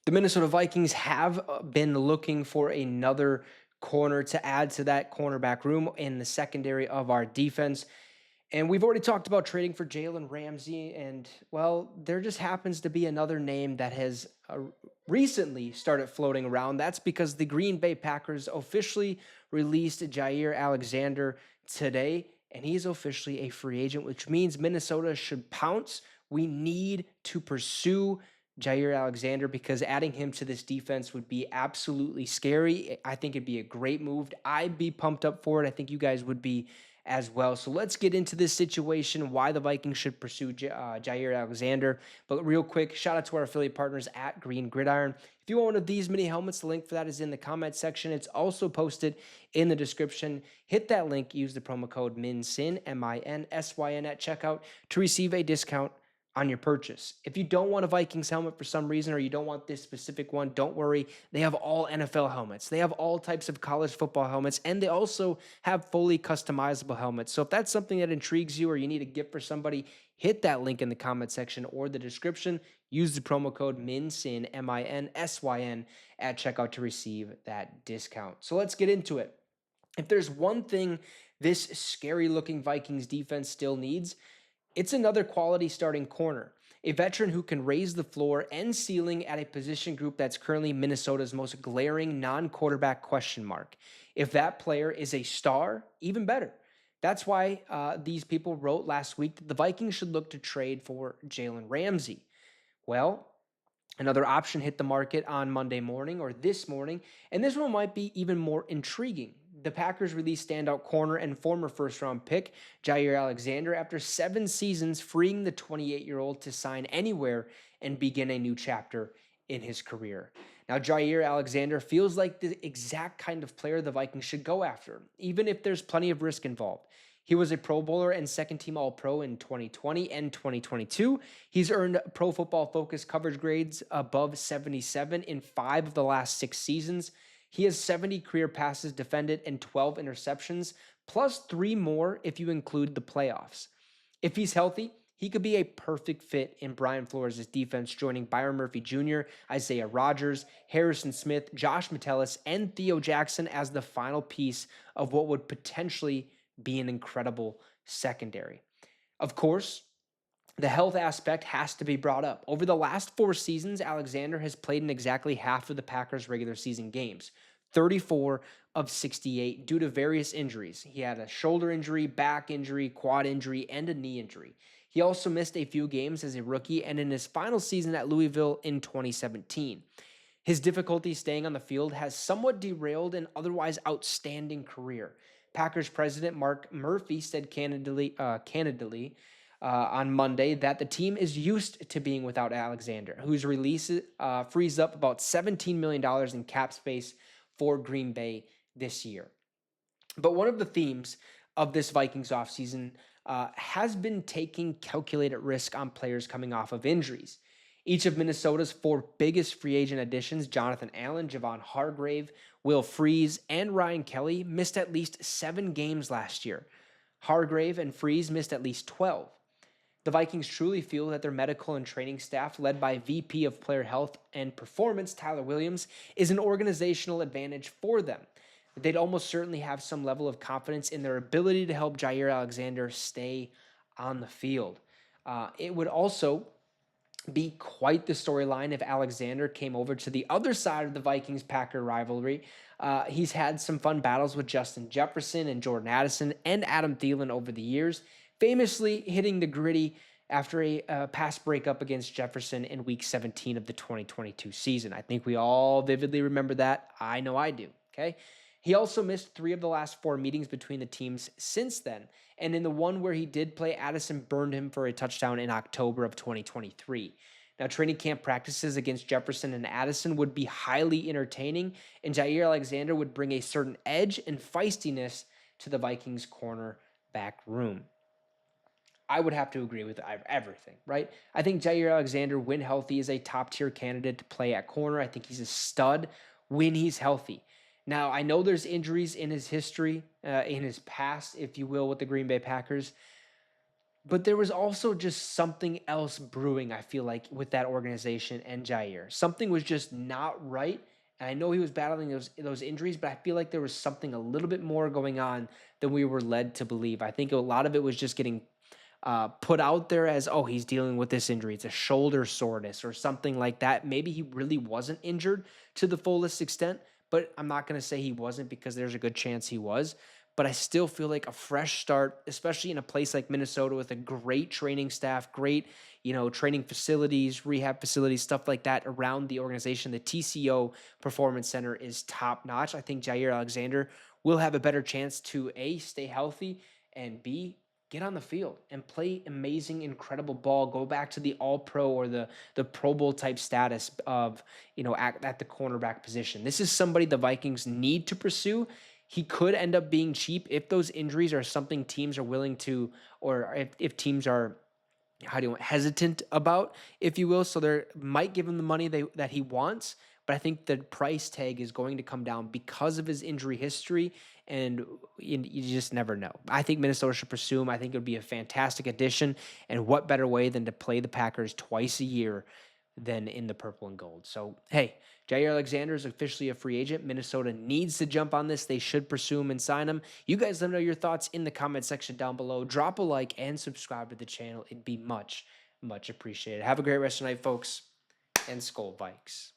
The Minnesota Vikings have been looking for another corner to add to that cornerback room in the secondary of our defense. And we've already talked about trading for Jalen Ramsey. And, well, there just happens to be another name that has recently started floating around. That's because the Green Bay Packers officially released Jaire Alexander today. And he's officially a free agent, which means Minnesota should pounce. We need to pursue Jaire Alexander because adding him to this defense would be absolutely scary. I think it'd be a great move. I'd be pumped up for it. I think you guys would be as well. So let's get into this situation, why the Vikings should pursue Jaire Alexander. But real quick, shout out to our affiliate partners at Green Gridiron. If you want one of these mini helmets, the link for that is in the comment section. It's also posted in the description. Hit that link, use the promo code MINSYN, MINSYN at checkout to receive a discount on your purchase. If you don't want a Vikings helmet for some reason, or you don't want this specific one, don't worry. They have all NFL helmets. They have all types of college football helmets, and they also have fully customizable helmets. So if that's something that intrigues you or you need a gift for somebody, hit that link in the comment section or the description. Use the promo code MINSYN, MINSYN at checkout to receive that discount. So let's get into it. If there's one thing this scary looking Vikings defense still needs, it's another quality starting corner, a veteran who can raise the floor and ceiling at a position group that's currently Minnesota's most glaring non-quarterback question mark. If that player is a star, even better. That's why these people wrote last week that the Vikings should look to trade for Jalen Ramsey. Well, another option hit the market on Monday morning or this morning, and this one might be even more intriguing. The Packers released standout corner and former first-round pick Jaire Alexander after 7 seasons, freeing the 28-year-old to sign anywhere and begin a new chapter in his career. Now, Jaire Alexander feels like the exact kind of player the Vikings should go after, even if there's plenty of risk involved. He was a Pro Bowler and second-team All-Pro in 2020 and 2022. He's earned Pro Football Focus coverage grades above 77 in 5 of the last 6 seasons. He has 70 career passes defended and 12 interceptions, plus 3 more if you include the playoffs. If he's healthy, he could be a perfect fit in Brian Flores' defense, joining Byron Murphy Jr., Isaiah Rodgers, Harrison Smith, Josh Metellus, and Theo Jackson as the final piece of what would potentially be an incredible secondary. Of course, the health aspect has to be brought up. Over the last 4 seasons, Alexander has played in exactly half of the Packers' regular season games, 34 of 68, due to various injuries. He had a shoulder injury, back injury, quad injury, and a knee injury. He also missed a few games as a rookie and in his final season at Louisville in 2017. His difficulty staying on the field has somewhat derailed an otherwise outstanding career. Packers president Mark Murphy said candidly on Monday that the team is used to being without Alexander, whose release frees up about $17 million in cap space for Green Bay this year. But one of the themes of this Vikings offseason has been taking calculated risk on players coming off of injuries. Each of Minnesota's 4 biggest free agent additions, Jonathan Allen, Javon Hargrave, Will Freeze, and Ryan Kelly, missed at least 7 games last year. Hargrave and Freeze missed at least 12. The Vikings truly feel that their medical and training staff, led by VP of Player Health and Performance Tyler Williams, is an organizational advantage for them. They'd almost certainly have some level of confidence in their ability to help Jaire Alexander stay on the field. It would also be quite the storyline if Alexander came over to the other side of the Vikings-Packer rivalry. He's had some fun battles with Justin Jefferson and Jordan Addison and Adam Thielen over the years, famously hitting the gritty after a pass breakup against Jefferson in Week 17 of the 2022 season. I think we all vividly remember that. I know I do, okay? He also missed 3 of the last 4 meetings between the teams since then, and in the one where he did play, Addison burned him for a touchdown in October of 2023. Now, training camp practices against Jefferson and Addison would be highly entertaining, and Jaire Alexander would bring a certain edge and feistiness to the Vikings' cornerback room. I would have to agree with everything, right? I think Jaire Alexander, when healthy, is a top-tier candidate to play at corner. I think he's a stud when he's healthy. Now, I know there's injuries in his history, in his past, if you will, with the Green Bay Packers. But there was also just something else brewing, I feel like, with that organization and Jaire. Something was just not right. And I know he was battling those injuries, but I feel like there was something a little bit more going on than we were led to believe. I think a lot of it was just getting put out there as, oh, he's dealing with this injury. It's a shoulder soreness or something like that. Maybe he really wasn't injured to the fullest extent, but I'm not going to say he wasn't because there's a good chance he was. But I still feel like a fresh start, especially in a place like Minnesota with a great training staff, great, training facilities, rehab facilities, stuff like that around the organization. The TCO Performance Center is top notch. I think Jaire Alexander will have a better chance to A, stay healthy, and B, get on the field and play amazing, incredible ball. Go back to the All Pro or the Pro Bowl type status of at the cornerback position. This is somebody the Vikings need to pursue. He could end up being cheap if those injuries are something teams are willing to, or if teams are hesitant about, if you will. So they might give him the money that he wants, but I think the price tag is going to come down because of his injury history, and you just never know. I think Minnesota should pursue him. I think it would be a fantastic addition, and what better way than to play the Packers twice a year than in the purple and gold. So, hey, Jaire Alexander is officially a free agent. Minnesota needs to jump on this. They should pursue him and sign him. You guys let me know your thoughts in the comment section down below. Drop a like and subscribe to the channel. It'd be much, much appreciated. Have a great rest of the night, folks, and Skol Vikes.